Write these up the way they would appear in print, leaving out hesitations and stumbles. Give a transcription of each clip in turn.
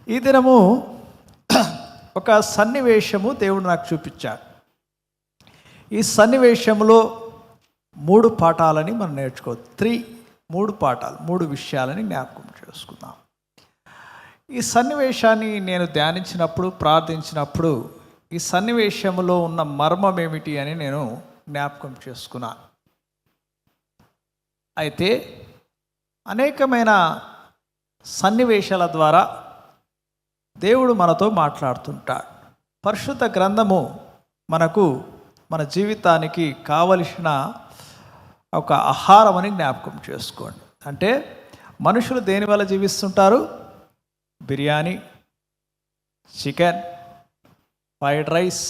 ఈ దినము ఒక సన్నివేశము దేవుడు నాకు చూపించాడు. ఈ సన్నివేశంలో 3 పాఠాలని మనం నేర్చుకోవచ్చు. 3 పాఠాలు, 3 విషయాలని జ్ఞాపకం చేసుకుందాం. ఈ సన్నివేశాన్ని నేను ధ్యానించినప్పుడు, ప్రార్థించినప్పుడు ఈ సన్నివేశంలో ఉన్న మర్మం ఏమిటి అని నేను జ్ఞాపకం చేసుకున్నాను. అయితే అనేకమైన సన్నివేశాల ద్వారా దేవుడు మనతో మాట్లాడుతుంటాడు. పరిశుద్ధ గ్రంథము మనకు మన జీవితానికి కావలసిన ఒక ఆహారం అని జ్ఞాపకం చేసుకోండి. అంటే మనుషులు దేని వల్ల జీవిస్తుంటారు? Biryani, chicken, fried rice,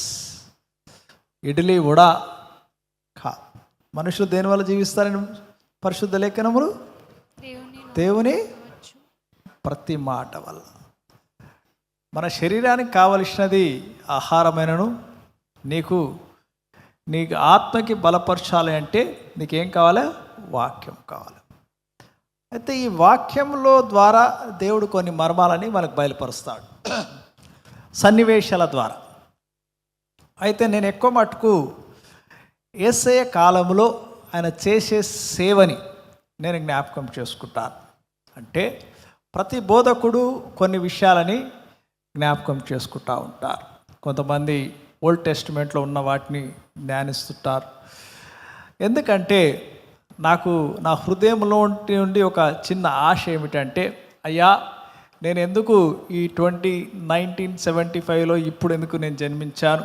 idli, vada. మనుషులు దేని వల్ల జీవిస్తారని పరిశుద్ధ లేఖనములు దేవుని ప్రతి మాట వల్ల. మన శరీరానికి కావలసినది ఆహారమైనను, నీకు ఆత్మకి బలపరచాలి అంటే నీకేం కావాలి? వాక్యం కావాలి. అయితే ఈ వాక్యంలో ద్వారా దేవుడు కొన్ని మర్మాలని మనకు బయలుపరుస్తాడు సన్నివేశాల ద్వారా. అయితే నేను ఎక్కువ మటుకు యేసయ్య కాలంలో ఆయన చేసే సేవని నేను జ్ఞాపకం చేసుకుంటాను. అంటే ప్రతి బోధకుడు కొన్ని విషయాలని జ్ఞాపకం చేసుకుంటూ ఉంటారు. కొంతమంది ఓల్డ్ టెస్టిమెంట్లో ఉన్న వాటిని ధ్యానిస్తుంటారు. ఎందుకంటే నాకు నా హృదయంలో నుండి ఒక చిన్న ఆశ ఏమిటంటే, అయ్యా నేను ఎందుకు ఈ 1975లో ఇప్పుడు ఎందుకు నేను జన్మించాను?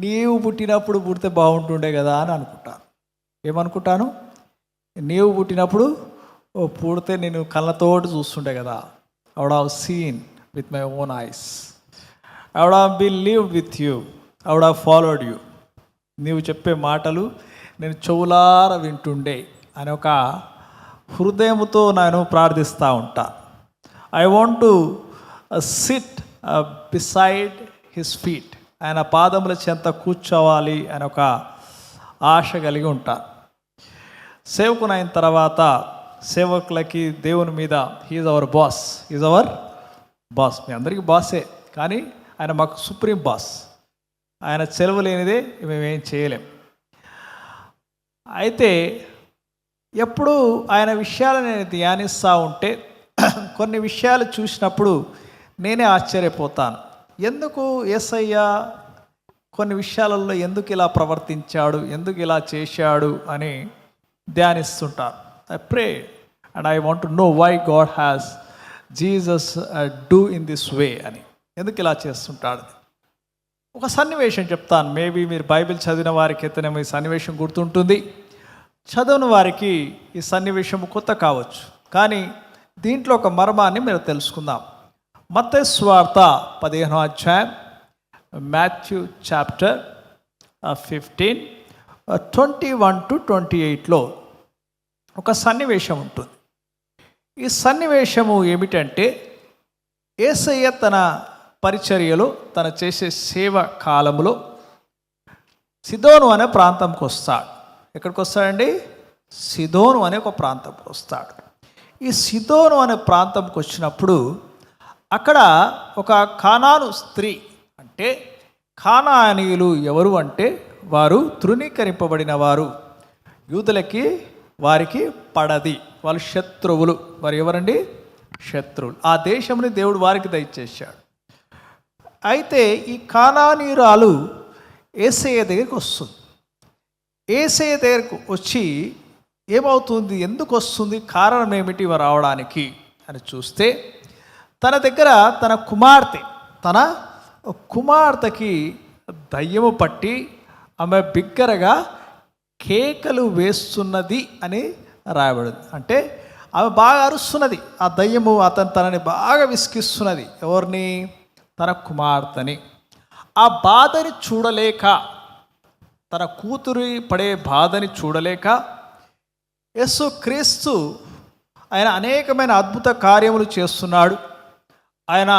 నీవు పుట్టినప్పుడు పుడితే బాగుంటుండే కదా అని అనుకుంటాను. ఏమనుకుంటాను? నీవు పుట్టినప్పుడు పుడితే నేను కళ్ళతోటి చూస్తుండే కదా. I would have seen with my own eyes. I would have believed with you. I would have followed you. నీవు చెప్పే మాటలు నేను చెవులార వింటుండే అని ఒక హృదయంతో నేను ప్రార్థిస్తూ ఉంటా. I want to SIT beside his feet. ఆయన పాదముల చెంత కూర్చోవాలి అని ఒక ఆశ కలిగి ఉంటా. సేవకునైన తర్వాత సేవకులకి దేవుని మీద he is our boss. Is our boss. మీ అందరికీ బాసే, కానీ ఆయన మాకు సుప్రీం బాస్. ఆయన సెలవు లేనిదే మేమేం చేయలేం. అయితే ఎప్పుడు ఆయన విషయాలు నేను ధ్యానిస్తూ ఉంటే కొన్ని విషయాలు చూసినప్పుడు నేనే ఆశ్చర్యపోతాను. ఎందుకు యేసయ్య కొన్ని విషయాలలో ఎందుకు ఇలా ప్రవర్తించాడు, ఎందుకు ఇలా చేశాడు అని ధ్యానిస్తుంటాను. I pray and I want to know why God has Jesus do in this way అని. ఎందుకు ఇలా చేస్తుంటాడు? ఒక సన్నివేశం చెప్తాను. మేబీ మీరు బైబిల్ చదివిన వారికి అయితేనేమో ఈ సన్నివేశం గుర్తుంటుంది, చదవని వారికి ఈ సన్నివేశం కొత్త కావచ్చు. కానీ దీంట్లో ఒక మర్మాన్ని మీరు తెలుసుకుందాం. మత్తయి సువార్త 15వ అధ్యాయం, మాథ్యూ చాప్టర్ 15 21 to 28లో ఒక సన్నివేశం ఉంటుంది. ఈ సన్నివేశము ఏమిటంటే, యేసయ్య తన పరిచర్యలో తన చేసే సేవ కాలంలో సిదోను అనే ప్రాంతంకి వస్తాడు. ఎక్కడికి వస్తాడండి? సిదోను అనే ఒక ప్రాంతంకి వస్తాడు. ఈ సిదోను అనే ప్రాంతంకి వచ్చినప్పుడు అక్కడ ఒక కానాను స్త్రీ, అంటే కానానీయులు ఎవరు అంటే వారు తృణీకరింపబడిన వారు, యూదులకి వారికి పడది, వాళ్ళు శత్రువులు. వారు ఎవరండి? శత్రువులు. ఆ దేశంని దేవుడు వారికి దయచేశాడు. అయితే ఈ కానానీయురాలు యేసయ్య దగ్గరికి వస్తుంది. యేసయ్య దగ్గరకు వచ్చి ఏమవుతుంది, ఎందుకు వస్తుంది, కారణం ఏమిటి వారు రావడానికి అని చూస్తే, తన దగ్గర తన కుమార్తెకి దయ్యము పట్టి ఆమె బిగ్గరగా కేకలు వేస్తున్నది అని రాయబడింది. అంటే ఆమె బాగా అరుస్తున్నది. ఆ దయ్యము తనని బాగా విసిగిస్తున్నది. ఎవరిని? తన కుమార్తెని. ఆ బాధని చూడలేక, తన కూతురి పడే బాధని చూడలేక యేసు క్రీస్తు ఆయన అనేకమైన అద్భుత కార్యములు చేస్తున్నాడు. ఆయన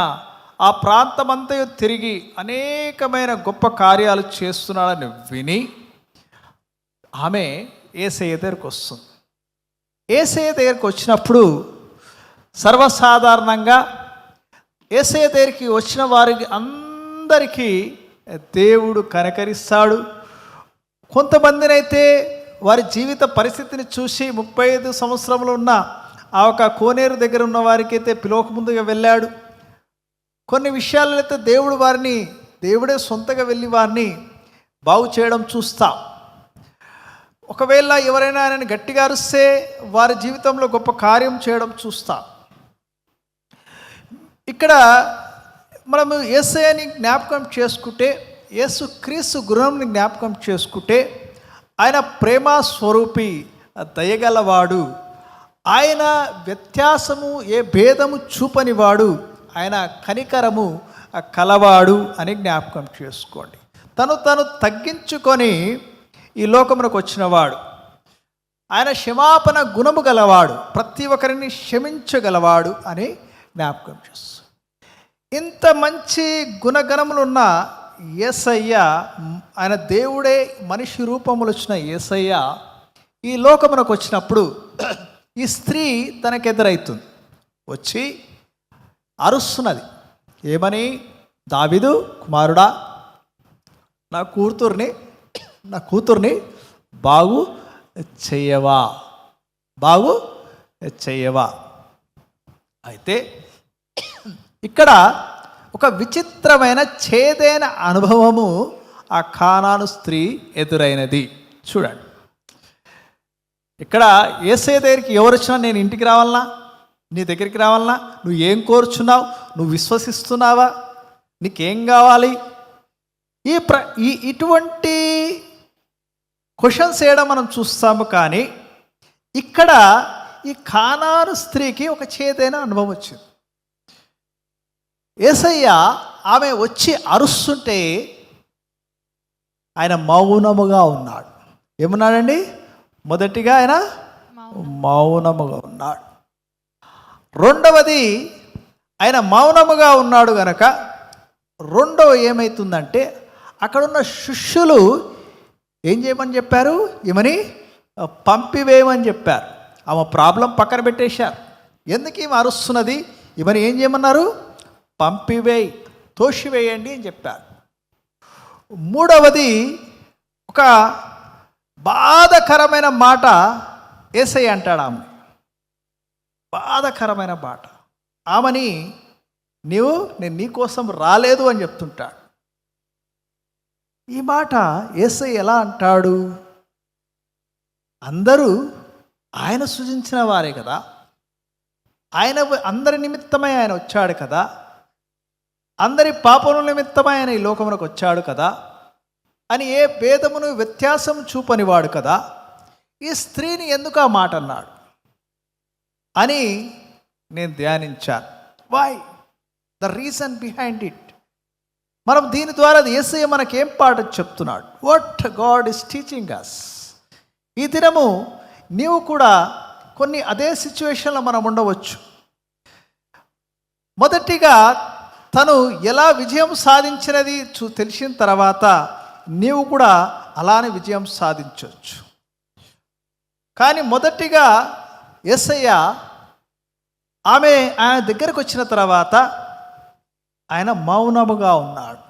ఆ ప్రాంతమంతా తిరిగి అనేకమైన గొప్ప కార్యాలు చేస్తున్నాడని విని ఆమె యేసయ్య దగ్గరికి వస్తుంది. యేసయ్య దగ్గరికి వచ్చినప్పుడు సర్వసాధారణంగా యేసయ్య దగ్గరికి వచ్చిన వారికి అందరికీ దేవుడు కనికరిస్తాడు. కొంతమందినైతే వారి జీవిత పరిస్థితిని చూసి 35 సంవత్సరములు ఉన్న ఆ ఒక కోనేరు దగ్గర ఉన్న వారికి అయితే పిలవక ముందుగా వెళ్ళాడు. కొన్ని విషయాలలో అయితే దేవుడే సొంతగా వెళ్ళి వారిని బాగు చేయడం చూస్తాం. ఒకవేళ ఎవరైనా ఆయనని గట్టిగా అరిస్తే వారి జీవితంలో గొప్ప కార్యం చేయడం చూస్తాం. ఇక్కడ మనము యేసయ్యని జ్ఞాపకం చేసుకుంటే, యేసుక్రీస్తు గుణంని జ్ఞాపకం చేసుకుంటే, ఆయన ప్రేమ స్వరూపి, దయగలవాడు, ఆయన వ్యత్యాసము ఏ భేదము చూపనివాడు, ఆయన కనికరము కలవాడు అని జ్ఞాపకం చేసుకోండి. తను తగ్గించుకొని ఈ లోకమునకు వచ్చినవాడు. ఆయన క్షమాపణ గుణము గలవాడు, ప్రతి ఒక్కరిని క్షమించగలవాడు అని జ్ఞాపకం చేస్తాడు. ఇంత మంచి గుణగణములున్న యేసయ్య, ఆయన దేవుడే మనిషి రూపములు వచ్చిన యేసయ్య ఈ లోకమునకు వచ్చినప్పుడు ఈ స్త్రీ తనకెదురైతుంది. వచ్చి అరుస్తున్నది. ఏమని? దావీదు కుమారుడా, నా కూతుర్ని బాగు చెయ్యవా. అయితే ఇక్కడ ఒక విచిత్రమైన చేదైన అనుభవము ఆ కానాను స్త్రీ ఎదురైనది. చూడండి, ఇక్కడ యేసయ్య దగ్గరికి ఎవరు వచ్చినా నేను ఇంటికి రావాలనా, నీ దగ్గరికి రావాలనా, నువ్వు ఏం కోరుచున్నావు, నువ్వు విశ్వసిస్తున్నావా, నీకేం కావాలి, ఇటువంటి క్వశ్చన్స్ వేయడం మనం చూస్తాము. కానీ ఇక్కడ ఈ కానాను స్త్రీకి ఒక చేదైన అనుభవం వచ్చింది. యేసయ్య ఆమె వచ్చి అరుస్తుంటే ఆయన మౌనముగా ఉన్నాడు. ఏమన్నాడండి? మొదటిగా ఆయన మౌనముగా ఉన్నాడు. రెండవది, ఆయన మౌనముగా ఉన్నాడు గనక రెండవ ఏమవుతుందంటే, అక్కడున్న శిష్యులు ఏం చేయమని చెప్పారు? ఏమని? పంపివేయమని చెప్పారు. ఆమె ప్రాబ్లం పక్కన పెట్టేశారు. ఎందుకు ఈమె అరుస్తున్నది, ఈమెను ఏం చేయమన్నారు? పంపివేయి, తోసివేయండి అని చెప్పారు. మూడవది, ఒక బాధకరమైన మాట యేసయ్య అంటాడు. ఆమె బాధకరమైన మాట. ఆమెని నేను నీకోసం రాలేదు అని చెప్తుంటాడు. ఈ మాట యేసయ్య ఎలా అంటాడు? అందరూ ఆయన సృజించిన వారే కదా, అందరి నిమిత్తమై ఆయన వచ్చాడు కదా, అందరి పాపముల నిమిత్తమై ఆయన ఈ లోకమునకు వచ్చాడు కదా అని ఏ భేదమును వ్యత్యాసం చూపనివాడు కదా, ఈ స్త్రీని ఎందుకు ఆ మాట అన్నాడు అని నేను ధ్యానించాను. Why? The reason behind it. మనం దీని ద్వారా యేసయ్య మనకేం పాఠం చెప్తున్నాడు? What God is teaching us. ఈ దినము నీవు కూడా కొన్ని అదే సిచ్యువేషన్లో మనం ఉండవచ్చు. మొదటిగా తను ఎలా విజయం సాధించినది తెలిసిన తర్వాత నీవు కూడా అలానే విజయం సాధించవచ్చు. కానీ మొదటిగా యేసయ్య ఆయన దగ్గరకు వచ్చిన తర్వాత ఆయన మౌనముగా ఉన్నాడు.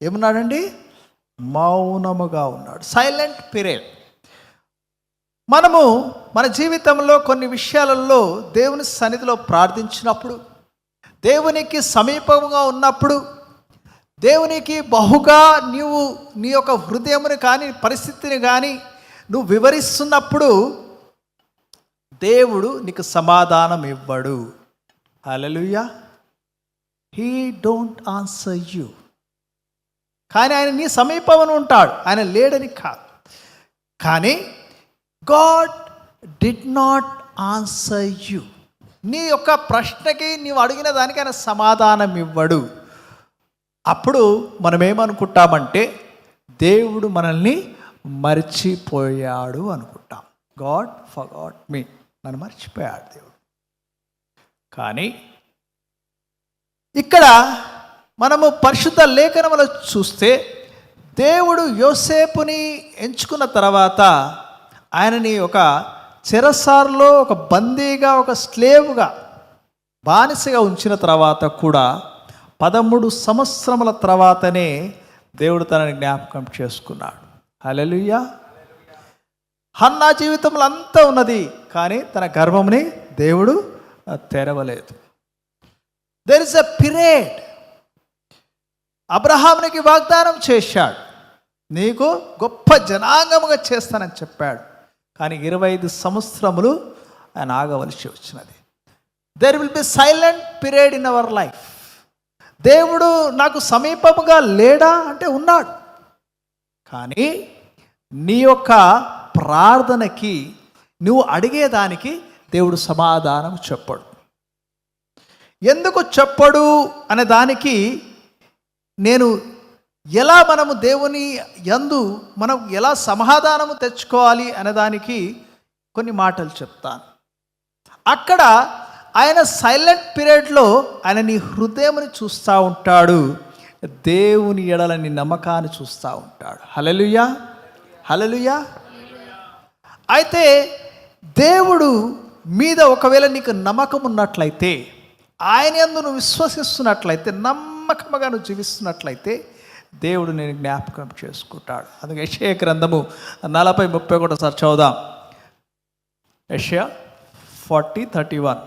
ఏమన్నాడండి? మౌనముగా ఉన్నాడు. Silent period. మనము మన జీవితంలో కొన్ని విషయాలలో దేవుని సన్నిధిలో ప్రార్థించినప్పుడు, దేవునికి సమీపంగా ఉన్నప్పుడు, దేవునికి బహుగా నీవు నీ యొక్క హృదయముని కానీ పరిస్థితిని కానీ నువ్వు వివరిస్తున్నప్పుడు దేవుడు నీకు సమాధానం ఇవ్వడు. Hallelujah. He don't answer you. కానీ ఆయన నీ సమీపంలో ఉంటాడు, ఆయన లేడని కాదు. కానీ God did not answer you. నీ యొక్క ప్రశ్నకి నీవు అడిగిన దానికి ఆయన సమాధానం ఇవ్వడు. అప్పుడు మనం ఏమనుకుంటామంటే దేవుడు మనల్ని మర్చిపోయాడు అనుకుంటాం. గాడ్ ఫర్గాట్ మీ, నన్ను మర్చిపోయాడు దేవుడు. కానీ ఇక్కడ మనము పరిశుద్ధ లేఖనములో చూస్తే దేవుడు యోసేపుని ఎంచుకున్న తర్వాత ఆయనని ఒక చెరసార్లో ఒక బందీగా, ఒక స్లేవ్గా బానిసగా ఉంచిన తర్వాత కూడా 13 సంవత్సరముల తర్వాతనే దేవుడు తనని జ్ఞాపకం చేసుకున్నాడు. హల్లెలూయా. హన్నా జీవితంలో అంతా ఉన్నది, కానీ తన గర్భంని దేవుడు తెరవలేదు. There is a period. అబ్రహామునికి వాగ్దానం చేశాడు, నీకు గొప్ప జనాంగముగా చేస్తానని చెప్పాడు. కానీ 25 సంవత్సరములు ఆయన ఆగవలసి వచ్చినది. There will be silent period in our life. దేవుడు నాకు సమీపముగా లేడా అంటే ఉన్నాడు, కానీ నీ యొక్క ప్రార్థనకి, నువ్వు అడిగేదానికి దేవుడు సమాధానం చెప్పడు. ఎందుకు చెప్పడు అనే దానికి నేను ఎలా మనము దేవుని యందు మనం ఎలా సమాధానము తెచ్చుకోవాలి అనే దానికి కొన్ని మాటలు చెప్తాను. అక్కడ ఆయన సైలెంట్ పీరియడ్లో ఆయన నీ హృదయముని చూస్తూ ఉంటాడు, దేవుని ఎడల నీ నమ్మకాన్ని చూస్తూ ఉంటాడు. హల్లెలూయా, హల్లెలూయా. అయితే దేవుడు మీద ఒకవేళ నీకు నమ్మకం ఉన్నట్లయితే, ఆయన యందు నువ్వు విశ్వసిస్తున్నట్లయితే, నమ్మకముగా నువ్వు జీవిస్తున్నట్లయితే దేవుడు నేను జ్ఞాపకం చేసుకుంటాడు. అందుకే యెషయా గ్రంథము 40:31 సార్ చదువుదాం. యెషయా 40:31.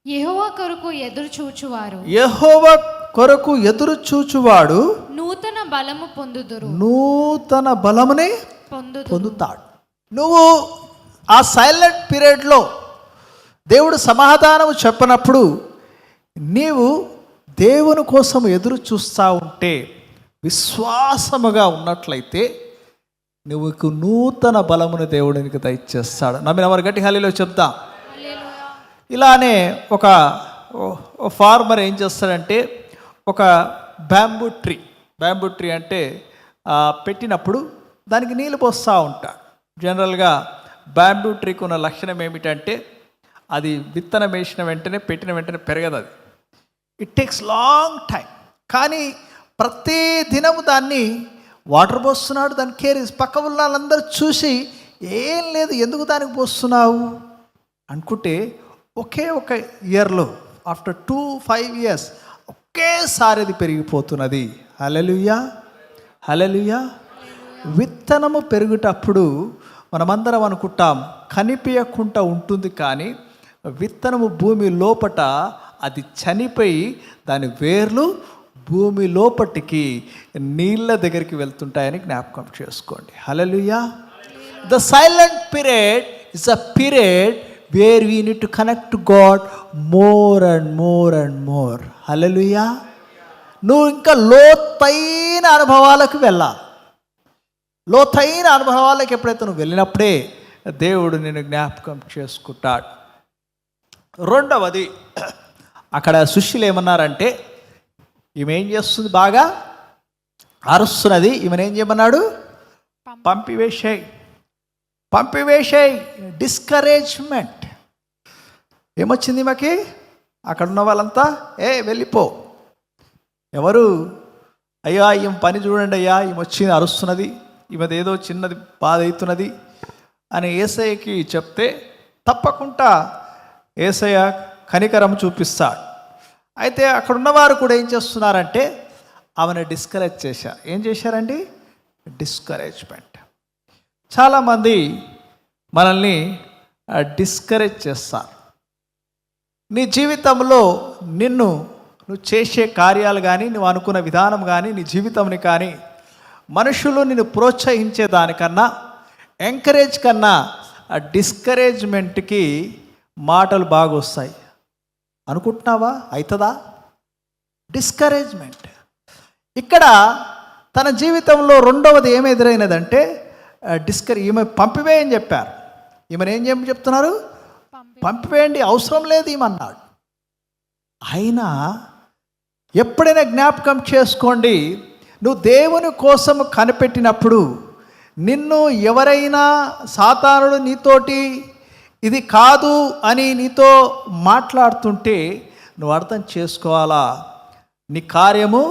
యెహోవా కొరకు ఎదురు చూచువారు, యెహోవా కొరకు ఎదురు చూచువాడు నూతన బలము పొందుదురు, నూతన బలముని పొందుతాడు. నువ్వు ఆ సైలెంట్ పీరియడ్లో దేవుడు సమాధానం చెప్పనప్పుడు నీవు దేవుని కోసం ఎదురు చూస్తూ ఉంటే, విశ్వాసముగా ఉన్నట్లయితే నువ్వు నూతన బలమును దేవుడు నీకు దయచేస్తాడు. నమ్మిన వారు గట్టి హల్లెలూయా చెప్తాం. ఇలానే ఒక ఫార్మర్ ఏం చేస్తాడంటే, ఒక బ్యాంబూ ట్రీ అంటే పెట్టినప్పుడు దానికి నీళ్ళు పోస్తూ ఉంటాడు. జనరల్గా బ్యాంబూ ట్రీకి ఉన్న లక్షణం ఏమిటంటే, అది విత్తనం వేసిన వెంటనే, పెట్టిన వెంటనే పెరగదు. అది ఇట్ టేక్స్ లాంగ్ టైం. కానీ ప్రతి దినము దాన్ని వాటర్ పోస్తున్నాడు, దాని కేర్. పక్క ఉన్న వాళ్ళందరూ చూసి ఏం లేదు, ఎందుకు దానికి పోస్తున్నావు అనుకుంటే, ఒకే ఒక ఇయర్లో ఆఫ్టర్ 2-5 years ఒకేసారి అది పెరిగిపోతున్నది. హల్లెలూయా, హల్లెలూయా. విత్తనము పెరుగుటప్పుడు మనమందరం అనుకుంటాం కనిపించకుండా ఉంటుంది, కానీ విత్తనము భూమి లోపట అది చనిపోయి దాని వేర్లు భూమి లోపటికి నీళ్ళ దగ్గరికి వెళ్తుంటాయని జ్ఞాపకం చేసుకోండి. హల్లెలూయా. The silent period is a period where we need to connect to God more and more and more. హల్లెలూయా. నువ్వు ఇంకా లోతైన అనుభవాలకు వెళ్ళాలి. లోతైన అనుభవాలకు ఎప్పుడైతే నువ్వు వెళ్ళినప్పుడే దేవుడు నిన్ను జ్ఞాపకం చేసుకుంటాడు. రెండవది, అక్కడ శిష్యులు ఏమన్నారంటే, ఈమె ఏం చేస్తుంది, బాగా అరుస్తున్నది, ఈమెను ఏం చేయమన్నాడు, పంపివేశాయి. డిస్కరేజ్మెంట్ ఏమొచ్చింది ఈమెకి? అక్కడ ఉన్న వాళ్ళంతా వెళ్ళిపో. ఎవరు? అయ్యా ఈమె పని చూడండి అయ్యా, ఈమె వచ్చింది అరుస్తున్నది, ఈమెది ఏదో చిన్నది బాధ అవుతున్నది అని యేసయ్యకి చెప్తే తప్పకుండా యేసయ్య కనికరం చూపిస్తాడు. అయితే అక్కడ ఉన్నవారు కూడా ఏం చేస్తున్నారంటే ఆమెను డిస్కరేజ్ చేశారు. ఏం చేశారండి? డిస్కరేజ్మెంట్. చాలామంది మనల్ని డిస్కరేజ్ చేస్తారు. నీ జీవితంలో నువ్వు చేసే కార్యాలు కానీ, నువ్వు అనుకున్న విధానం కానీ, నీ జీవితంని కానీ మనుషులు నిన్ను ప్రోత్సహించే దానికన్నా, ఎంకరేజ్ కన్నా డిస్కరేజ్మెంట్కి మాటలు బాగా వస్తాయి. అనుకుంటున్నావా? అవుతుందా? డిస్కరేజ్మెంట్. ఇక్కడ తన జీవితంలో రెండవది ఏమి ఎదురైనదంటే ఈమె పంపివేయని చెప్పారు. ఈమెను ఏం చేయమని చెప్తున్నారు? పంపివేయండి, అవసరం లేదు ఈమెన్నాడు. అయినా ఎప్పుడైనా జ్ఞాపకం చేసుకోండి, నువ్వు దేవుని కోసం కనిపెట్టినప్పుడు నిన్ను ఎవరైనా సాతానుడు నీతోటి ఇది కాదు అని నీతో మాట్లాడుతుంటే నువ్వు అర్థం చేసుకోవాలా, నీ కార్యము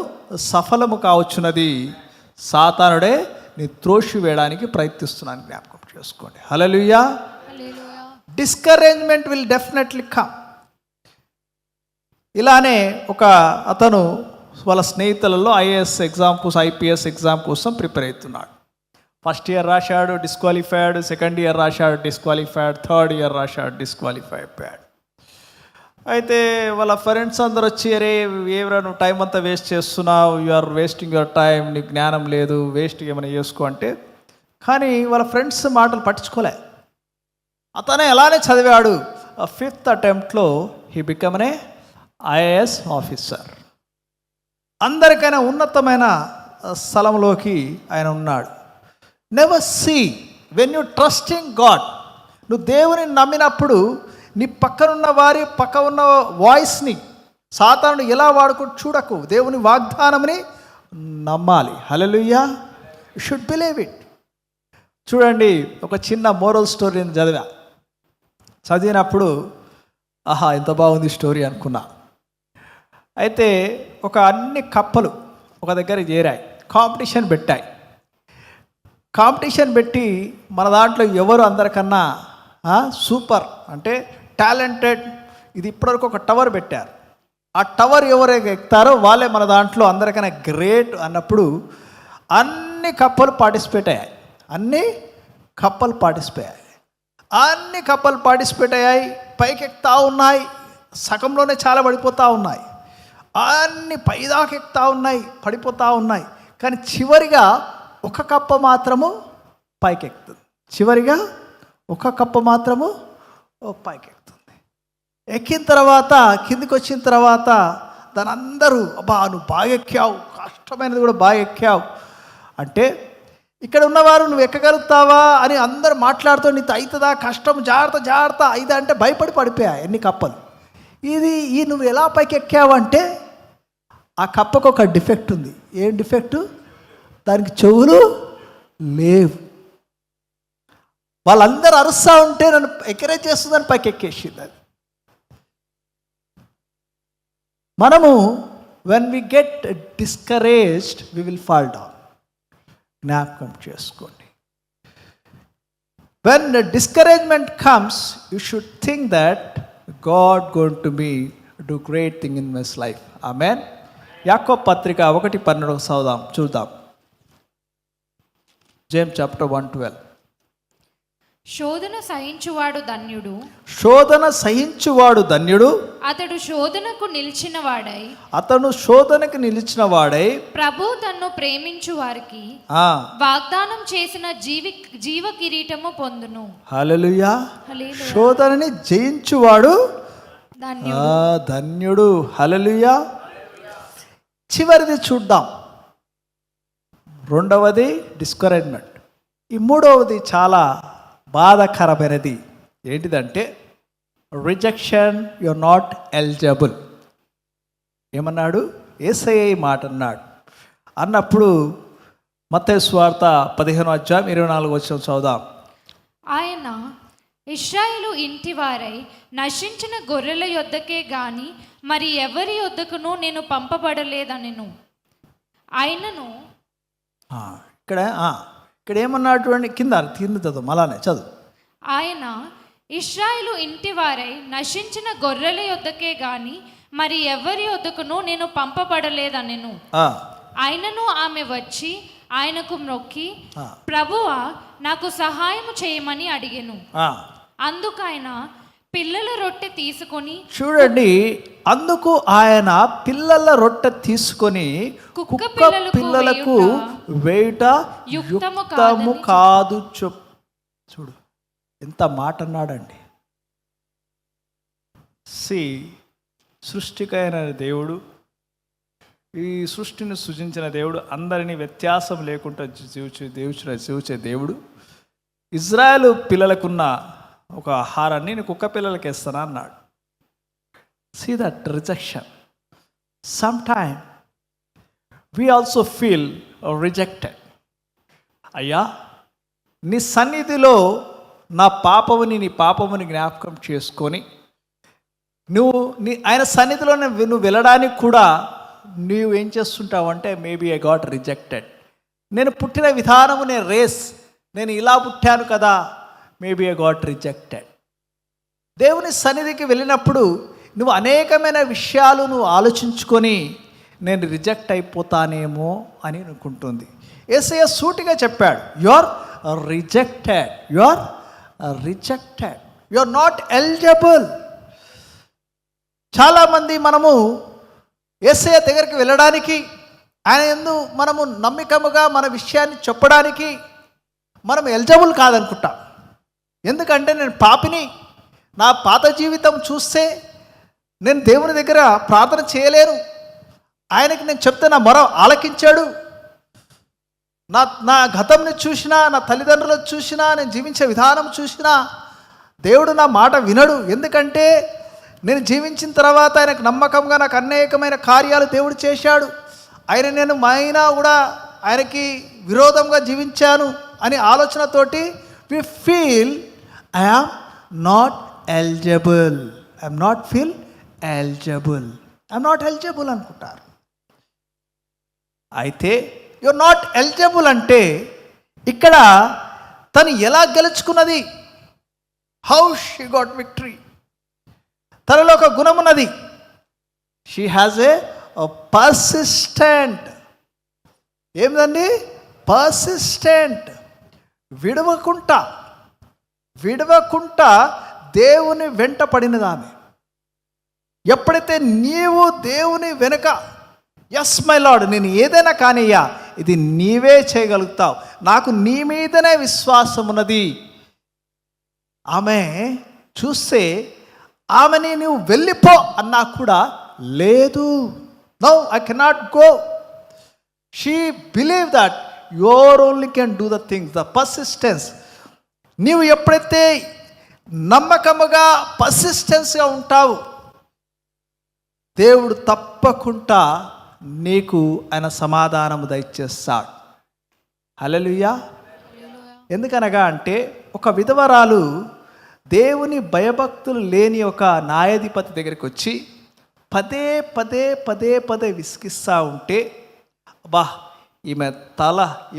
సఫలము కావచ్చున్నది, సాతానుడే నీ త్రోషి వేయడానికి ప్రయత్నిస్తున్నాను. జ్ఞాపకం చేసుకోండి. హల్లెలూయా. Discouragement will definitely come. ఇలానే ఒక అతను వాళ్ళ స్నేహితులలో ఐఏఎస్ ఎగ్జామ్ కోసం, ఐపీఎస్ ఎగ్జామ్ కోసం ప్రిపేర్ అవుతున్నాడు. ఫస్ట్ ఇయర్ రాశాడు, డిస్క్వాలిఫైడ్. సెకండ్ ఇయర్ రాశాడు, డిస్క్వాలిఫైడ్. థర్డ్ ఇయర్ రాశాడు, డిస్క్వాలిఫై అయిపోయాడు. అయితే వాళ్ళ ఫ్రెండ్స్ అందరు వచ్చి, అరే ఏవరా నువ్వు టైం అంతా వేస్ట్ చేస్తున్నావు, you are wasting your time, నీకు జ్ఞానం లేదు, వేస్ట్ ఏమైనా చేసుకో అంటే, కానీ వాళ్ళ ఫ్రెండ్స్ మాటలు పట్టించుకోలే. అతనే ఎలానే చదివాడు. 5th అటెంప్ట్లో he become a IAS officer. అందరికైనా ఉన్నతమైన స్థలంలోకి ఆయన ఉన్నాడు. Never see when you trusting God, నువ్వు దేవుని నమ్మినప్పుడు నీ పక్కనున్న పక్క ఉన్న వాయిస్ని సాతానుడు ఎలా వాడుకుంటూ చూడకు. దేవుని వాగ్దానంని నమ్మాలి. హల్లెలూయా, యు షుడ్ బిలీవ్ ఇట్. చూడండి, ఒక చిన్న మోరల్ స్టోరీ నేను చదివినప్పుడు ఆహా ఎంత బాగుంది స్టోరీ అనుకున్నా. అయితే అన్ని కప్పలు ఒక దగ్గర చేరాయి, కాంపిటీషన్ పెట్టి మన దాంట్లో ఎవరు అందరికన్నా సూపర్ అంటే టాలెంటెడ్, ఇది ఇప్పటివరకు ఒక టవర్ పెట్టారు, ఆ టవర్ ఎవరైతే ఎక్కుతారో వాళ్ళే మన దాంట్లో అందరికన్నా గ్రేట్ అన్నప్పుడు అన్ని కప్పలు పార్టిసిపేట్ అయ్యాయి. అన్ని కప్పలు పార్టిసిపేట్ అయ్యాయి, పైకి ఎక్కుతా ఉన్నాయి, సగంలోనే చాలా పడిపోతూ ఉన్నాయి, అన్ని పైదాకా ఎక్కుతా ఉన్నాయి, పడిపోతూ ఉన్నాయి. కానీ చివరిగా ఒక కప్ప మాత్రము పైకి ఎక్కుతుంది. ఎక్కిన తర్వాత కిందికి వచ్చిన తర్వాత దాని అందరూ అబ్బా నువ్వు బాగా ఎక్కావు, కష్టమైనది కూడా బాగా ఎక్కావు అంటే, ఇక్కడ ఉన్నవారు నువ్వు ఎక్కగలుగుతావా అని అందరూ మాట్లాడుతూ నీతో అవుతుందా, కష్టం, జాగ్రత్త అయిదా అంటే భయపడి పడిపోయాయి ఎన్ని కప్పలు. ఈ నువ్వు ఎలా పైకి ఎక్కావంటే ఆ కప్పకు ఒక డిఫెక్ట్ ఉంది. ఏం డిఫెక్టు? దానికి చెవులు లేవు. వాళ్ళందరూ అరుస్తూ ఉంటే నన్ను ఎంకరేజ్ చేస్తుందని పైకి ఎక్కేసింది అది. మనము when we get discouraged we will fall down. జ్ఞాపకం చేసుకోండి. When discouragement comes you should think that God going to me do great thing in my life. ఆమేన్. యాకోబు పత్రిక 1:12 చూద్దాం. James chapter 1:12. శోధన సహించువాడు ధన్యుడు, అతడు శోధనకు నిలిచిన వాడై ప్రభు తన్ను ప్రేమించు వారికి వాగ్దానం చేసిన జీవ కిరీటము పొందును. హల్లెలూయా. శోధనని జయించువాడు ధన్యుడు. హల్లెలూయా. చివరిది చూద్దాం. 2వది డిస్కరేజ్మెంట్. ఈ 3వది చాలా బాధాకరమైనది. ఏంటిదంటే rejection, you are not eligible. ఏమన్నాడు? యేసయ్య మాట అన్నప్పుడు మత్తయి సువార్త 15:24 చదువుదాం. ఆయన ఇశ్రాయేలు ఇంటి వారై నశించిన గొర్రెల యొద్దకే గాని మరి ఎవరి యొద్దకును నేను పంపబడలేదనెను. ఆయనను ఇక్కడ ఏమన్నటువంటి కింద చదువు, అలానే చదువు. ఆయన ఇశ్రాయేలు ఇంటి వారై నశించిన గొర్రెల యొద్దకే గాని మరి ఎవరి యొద్దకును నేను పంపబడలేదనెను. ఆయనను ఆమె వచ్చి ఆయనకు మొక్కి ప్రభువా నాకు సహాయము చేయమని అడిగెను. అందుకు ఆయన పిల్లల రొట్టె తీసుకొని, చూడండి, అందుకు ఆయన పిల్లల రొట్టె తీసుకొని కుక్క పిల్లలకు వేయుట యుక్తము కాదు. చూడు ఎంత మాట అన్నాడండి. సృష్టికైన దేవుడు, ఈ సృష్టిని సృజించిన దేవుడు, అందరినీ వ్యత్యాసం లేకుండా జీవించే దేవుడు ఇజ్రాయేలు పిల్లలకున్న ఒక ఆహారాన్ని నేను కుక్క పిల్లలకి ఇస్తాను అన్నాడు. See that rejection. Some time we also feel rejected. అయ్యా నీ సన్నిధిలో నీ పాపముని జ్ఞాపకం చేసుకొని ఆయన సన్నిధిలో నువ్వు వెళ్ళడానికి కూడా నువ్వు ఏం చేస్తుంటావు అంటే, మేబీ ఐ గాట్ రిజెక్టెడ్, నేను పుట్టిన విధానము, నేను ఇలా పుట్టాను కదా, మేబీ ఐ గాట్ రిజెక్టెడ్. దేవుని సన్నిధికి వెళ్ళినప్పుడు నువ్వు అనేకమైన విషయాలు నువ్వు ఆలోచించుకొని నేను రిజెక్ట్ అయిపోతానేమో అని అనుకుంటుంది. యేసయ్య సూటిగా చెప్పాడు, you are rejected, you are rejected, you are not eligible. చాలామంది మనము యేసయ్య దగ్గరికి వెళ్ళడానికి, ఆయన యందు మనము నమ్మకముగా మన విషయాన్ని చెప్పడానికి మనం ఎలిజిబుల్ కాదనుకుంటాం. ఎందుకంటే నేను పాపిని, నా పాత జీవితం చూస్తే నేను దేవుని దగ్గర ప్రార్థన చేయలేను, ఆయనకి నేను చెప్తే నా మొర ఆలకించాడు, నా గతంని చూసినా, నా తల్లిదండ్రులను చూసినా, నేను జీవించే విధానం చూసినా దేవుడు నా మాట వినడు. ఎందుకంటే నేను జీవించిన తర్వాత ఆయనకు నమ్మకంగా నాకు అనేకమైన కార్యాలు దేవుడు చేశాడు. నేను అయినా కూడా ఆయనకి విరోధంగా జీవించాను అనే ఆలోచనతోటి we feel I am not eligible, I'm not feel eligible, I'm not eligible అనుకుంటారు. అయితే యూఆర్ నాట్ ఎలిజిబుల్ అంటే ఇక్కడ తను ఎలా గెలుచుకున్నది, హౌ షీ గాట్ విక్టరీ. తనలో ఒక గుణం ఉన్నది, షీ హ్యాజ్ ఏ పర్సిస్టెంట్. ఏమిదండి? పర్సిస్టెంట్. విడవకుంటా దేవుని వెంట పడినది ఆమె. ఎప్పుడైతే నీవు దేవుని వెనుక, ఎస్ మై లార్డ్, నేను ఏదైనా కానీయ్యా, ఇది నీవే చేయగలుగుతావు, నాకు నీ మీదనే విశ్వాసం ఉన్నది. ఆమె చూస్తే ఆమెని నువ్వు వెళ్ళిపో అన్నా కూడా లేదు, no I cannot go. She believe that your only can do the things, the persistence. నీవు ఎప్పుడైతే నమ్మకముగా పర్సిస్టెన్స్గా ఉంటావు, దేవుడు తప్పకుండా నీకు ఆయన సమాధానము దయచేస్తాడు. హల్లెలూయా. ఎందుకనగా అంటే ఒక విధవరాలు దేవుని భయభక్తులు లేని ఒక న్యాయాధిపతి దగ్గరికి వచ్చి పదే విసిగిస్తూ ఉంటే, అబ్బా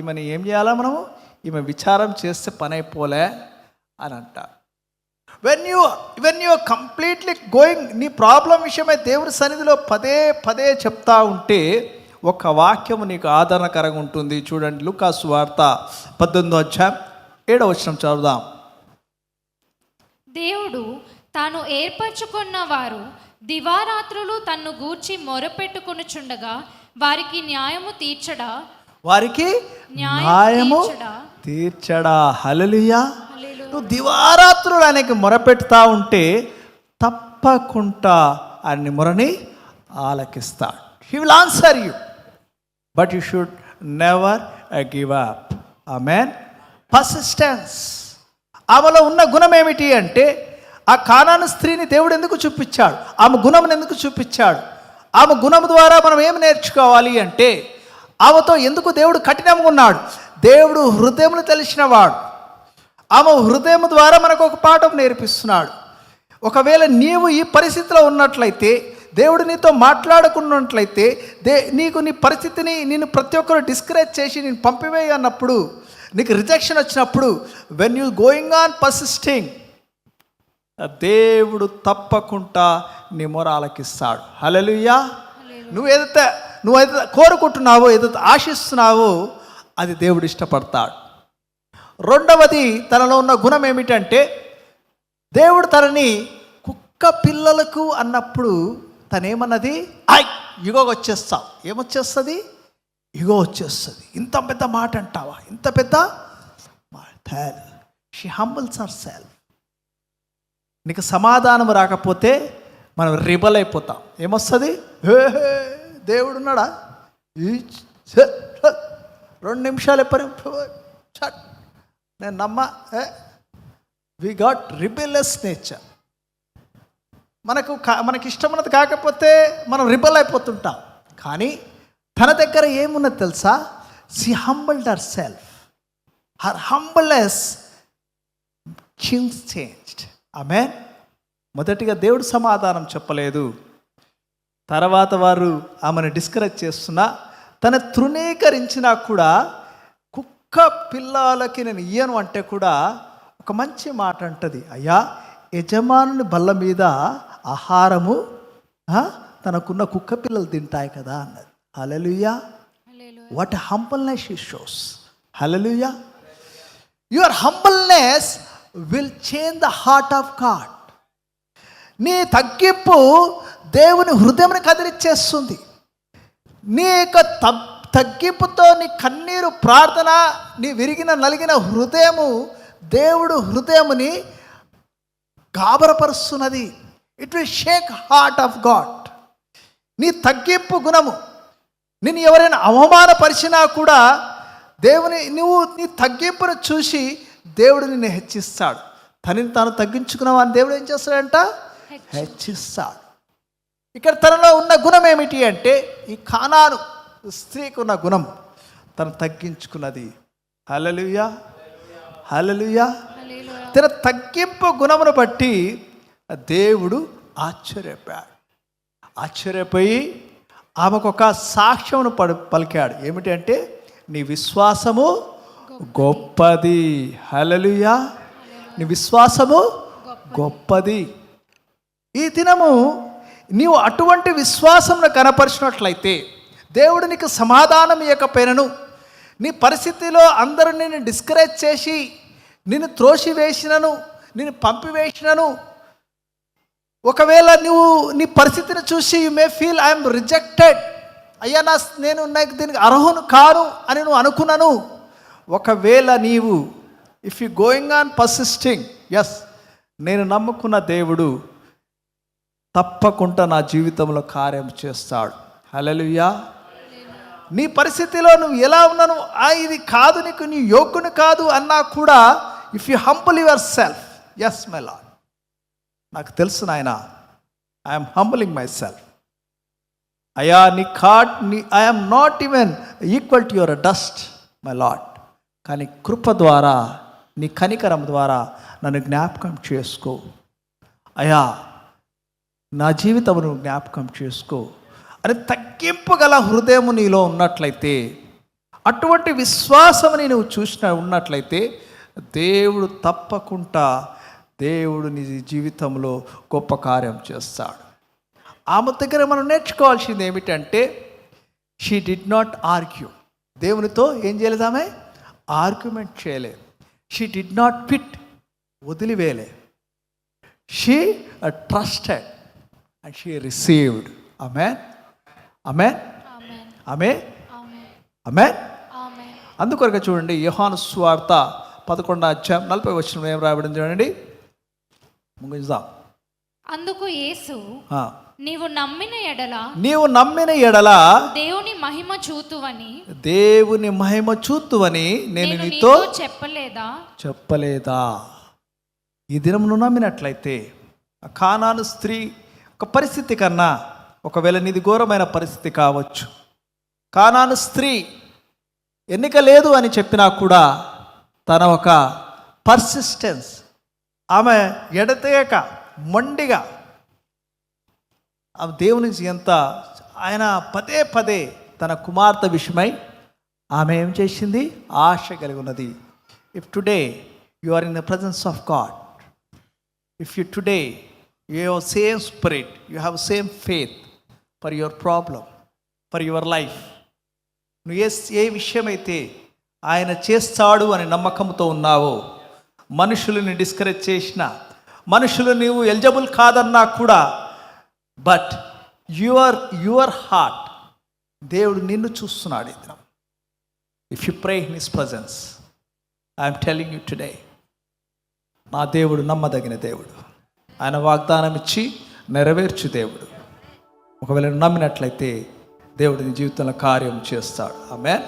ఈమెని ఏం చేయాలా మనము, ఈమె విచారం చేస్తే పని అయిపోలే అని అంట. వెన్ యూ కంప్లీట్లీ గోయింగ్, నీ ప్రాబ్లం విషయమై దేవుని సన్నిధిలో పదే చెప్తా ఉంటే ఒక వాక్యము నీకు ఆదరణకరంగా ఉంటుంది. చూడండి, లూకా సువార్త 18:7 చదువుదాం. దేవుడు తాను ఏర్పరచుకున్న వారు దివారాత్రులు తన్ను గూర్చి మొరపెట్టుకొనుచుండగా వారికి న్యాయము తీర్చడా, తీర్చడా. హల్లెలూయా. నువ్వు దివారాత్రులు ఆయనకి మొరపెడతా ఉంటే తప్పకుండా ఆయన మొరని ఆలకిస్తాడు. He will answer you, but you should never give up. ఆమేన్. పర్సిస్టెన్స్. ఆమెలో ఉన్న గుణం ఏమిటి అంటే, ఆ కానాను స్త్రీని దేవుడు ఎందుకు చూపించాడు, ఆమె గుణం ఎందుకు చూపించాడు, ఆమె గుణం ద్వారా మనం ఏం నేర్చుకోవాలి అంటే, ఆమెతో ఎందుకు దేవుడు కఠినంగా ఉన్నాడు, దేవుడు హృదయమును తెలిసినవాడు. ఆమె హృదయం ద్వారా మనకు ఒక పాఠం నేర్పిస్తున్నాడు. ఒకవేళ నీవు ఈ పరిస్థితిలో ఉన్నట్లయితే, దేవుడు నీతో మాట్లాడుకున్నట్లయితే, నీకు నీ పరిస్థితిని నేను ప్రతి ఒక్కరు డిస్కరేజ్ చేసి నేను పంపివేయి అన్నప్పుడు, నీకు రిజెక్షన్ వచ్చినప్పుడు, when you going on persisting, దేవుడు తప్పకుండా నీ మొర ఆలకిస్తాడు. హల్లెలూయా. నువ్వేదైతే కోరుకుంటున్నావో, ఏదైతే ఆశిస్తున్నావో అది దేవుడు ఇష్టపడతాడు. రెండవది, తనలో ఉన్న గుణం ఏమిటంటే, దేవుడు తనని కుక్క పిల్లలకు అన్నప్పుడు తనేమన్నది, ఇగో వచ్చేస్తావు. ఏమొచ్చేస్తుంది? ఇగో వచ్చేస్తుంది. ఇంత పెద్ద మాట అంటావా, ఇంత పెద్ద మాట. She humbles her self. నీకు సమాధానం రాకపోతే మనం రిబల్ అయిపోతాం. ఏమొస్తుంది? దేవుడు ఉన్నాడా, 2 నిమిషాలు ఎప్పటి నేను వి గాట్ రిబెలియస్ నేచర్. మనకి ఇష్టమైనది కాకపోతే మనం రిబల్ అయిపోతుంటాం. కానీ తన దగ్గర ఏమున్నది తెలుసా? She humbled herself. Her humbleness changed. ఆమేన్. మొదటిగా దేవుడు సమాధానం చెప్పలేదు, తర్వాత వారు ఆమెను డిస్కరేజ్ చేస్తున్నా, తన తృణీకరించినా కూడా, కుక్క పిల్లలకి నేను ఇయ్యను అంటే కూడా ఒక మంచి మాట అంటది, అయ్యా యజమానుని బల్ల మీద ఆహారము తనకున్న కుక్క పిల్లలు తింటాయి కదా అన్నది. హల్లెలూయా. What humbleness she shows. హల్లెలూయా. Your humbleness will change the heart of God. నీ తగ్గింపు దేవుని హృదయంని కదిలిచ్చేస్తుంది. నీ యొక్క తగ్గింపుతో నీ కన్నీరు ప్రార్థన, నీ విరిగిన నలిగిన హృదయము దేవుడు హృదయముని గాబరపరుస్తున్నది. It will shake heart of God. నీ తగ్గింపు గుణము, నేను ఎవరైనా అవమానపరిచినా కూడా నువ్వు నీ తగ్గింపును చూసి దేవుడు నిన్ను హెచ్చిస్తాడు. తనని తాను తగ్గించుకున్నావు అని దేవుడు ఏం చేస్తాడంట? హెచ్చిస్తాడు. ఇక్కడ తనలో ఉన్న గుణం ఏమిటి అంటే, ఈ కానాను స్త్రీకి ఉన్న గుణం తను తగ్గించుకున్నది. హల్లెలూయా, హల్లెలూయా. తన తగ్గింపు గుణమును బట్టి దేవుడు ఆశ్చర్యపోయి ఆమెకు ఒక సాక్ష్యమును పలికాడు. ఏమిటి అంటే, నీ విశ్వాసము గొప్పది. హల్లెలూయా. నీ విశ్వాసము గొప్పది. ఈ దినము నీవు అటువంటి విశ్వాసమును కనపరిచినట్లయితే దేవుడు నీకు సమాధానం ఇవ్వకపోయినను, నీ పరిస్థితిలో అందరూ నిన్ను డిస్కరేజ్ చేసి నిన్ను త్రోసివేసినను, నిన్ను పంపివేసినను, ఒకవేళ నువ్వు నీ పరిస్థితిని చూసి you may feel I'm rejected, అయ్యా నేను దీనికి అర్హును కాను అని నువ్వు అనుకున్నాను. ఒకవేళ నీవు if you going on persisting, yes నేను నమ్ముకున్న దేవుడు తప్పకుండా నా జీవితంలో కార్యం చేస్తాడు. హల్లెలూయా. నీ పరిస్థితిలో నువ్వు ఎలా ఉన్నాను, ఇది కాదు, నీ యోగ్యుని కాదు అన్నా కూడా if you humble your self, yes my lord, నాకు తెలుసు నాయన, ఐఎమ్ హంబులింగ్ మై సెల్ఫ్. అయ్యా I'm not even equal to your dust my lord, కానీ కృప ద్వారా, నీ కనికరం ద్వారా నన్ను జ్ఞాపకం చేసుకో అయ్యా, నా జీవితమును జ్ఞాపకం చేసుకో అని తగ్గింపు గల హృదయము నీలో ఉన్నట్లయితే, అటువంటి విశ్వాసముని నువ్వు ఉన్నట్లయితే దేవుడు తప్పకుండా దేవుడు నీ జీవితంలో గొప్ప కార్యం చేస్తాడు. ఆమె దగ్గర మనం నేర్చుకోవాల్సింది ఏమిటంటే, షీ డిడ్ నాట్ ఆర్గ్యూ. దేవునితో ఏం చేయలేదు, ఆమె ఆర్గ్యుమెంట్ చేయలేదు. షీ డిడ్ నాట్ క్విట్, వదిలివేయలే. She trusted and she received. ఆమేన్, ఆమేన్, ఆమేన్, ఆమేన్. అందుకొరకు చూడండి, యోహాను సువార్త 11:40 ఏం రాయబడింది చూడండి, ముగిద్దాం. అందుకు యేసు, నీవు నమ్మిన ఎడల దేవుని మహిమ చూతువని నేను నీతో చెప్పలేదా? ఈ దినం నువ్వు నమ్మినట్లయితే కానాను స్త్రీ ఒక పరిస్థితి కన్నా, ఒకవేళ నీది ఘోరమైన పరిస్థితి కావచ్చు, కానాను స్త్రీ ఎన్నిక లేదు అని చెప్పినా కూడా తన ఒక పర్సిస్టెన్స్, ఆమె ఎడతేయక మొండిగా ఆ దేవుని ఎంత ఆయన పదే పదే తన కుమార్తె విషయమై ఆమె ఏం చేసింది, ఆశ కలిగి ఉన్నది. If today you are in the presence of God, if you today you have same spirit, you have same faith for your problem, for your life, నువ్వు ఏ విషయమైతే ఆయన చేస్తాడు అని నమ్మకంతో ఉన్నావో, మనుషులని డిస్కరేజ్ చేసిన, మనుషులు నీవు ఎలిజిబుల్ కాదన్నా కూడా, బట్ యువర్ హార్ట్, దేవుడు నిన్ను చూస్తున్నాడు ఈ దినం. If you pray in his presence, I'm telling you today, నా దేవుడు నమ్మదగిన దేవుడు, ఆయన వాగ్దానం ఇచ్చి నెరవేర్చు దేవుడు. ఒకవేళ నమ్మినట్లయితే దేవుడు నీ జీవితంలో కార్యం చేస్తాడు. ఆమేన్.